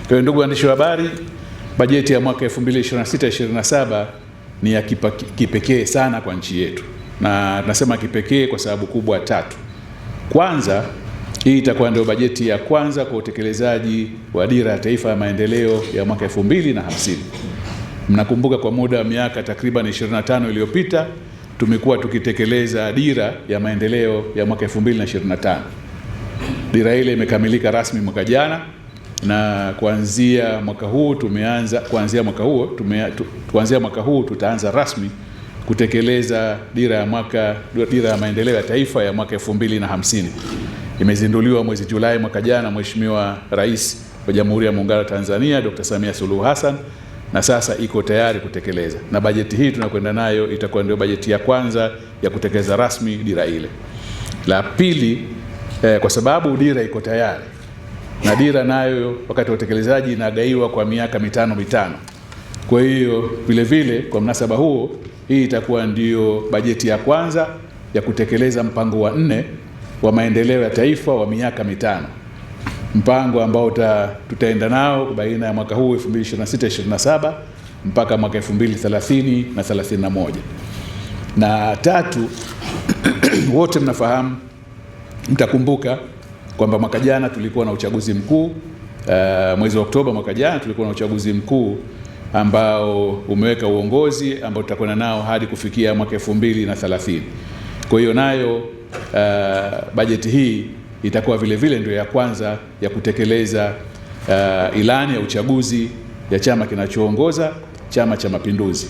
Kwa hiyo ndugu waandishi wa habari, bajeti ya mwaka 2026/27 ni ya kipekee sana kwa nchi yetu, na tunasema kipekee kwa sababu kubwa tatu. Kwanza, hii itakuwa ndio bajeti ya kwanza kwa utekelezaji wa dira ya taifa ya maendeleo ya mwaka 2050. Mnakumbuka kwa muda wa miaka takriban 25 iliyopita tumekuwa tukitekeleza dira ya maendeleo ya mwaka 2025. Dira ile imekamilika rasmi mwaka jana, na kuanzia mwaka huu tutaanza rasmi kutekeleza dira ya maendeleo ya taifa ya mwaka 2050. Imezinduliwa mwezi Julai mwaka jana Mheshimiwa Rais wa Jamhuri ya Muungano wa Tanzania Dr. Samia Suluhu Hassan, na sasa iko tayari kutekeleza. Na bajeti hii tunakwenda nayo itakuwa ndio bajeti ya kwanza ya kutekeleza rasmi dira ile. La pili, kwa sababu dira iko tayari, na dira nayo wakati wa utekelezaji inagaiwa kwa miaka mitano. Kwa hiyo vile vile kwa mnasaba huo, hii itakuwa ndio bajeti ya kwanza ya kutekeleza mpango wa 4 wa maendeleo ya taifa wa miaka 5. Mpango ambao tutaenda nao baina ya mwaka huu 2026/27 mpaka mwaka 2030 na 31. Na tatu, wote mnafahamu, mtakumbuka kwamba mwaka jana tulikuwa na uchaguzi mkuu, mwezi wa Oktoba mwaka jana tulikuwa na uchaguzi mkuu ambao umeweka uongozi ambao tutakwenda nao hadi kufikia mwaka 2030. Kwa hiyo nayo bajeti hii itakuwa vile vile ndio ya kwanza ya kutekeleza ilani ya uchaguzi ya chama kinachoongoza, Chama cha Mapinduzi.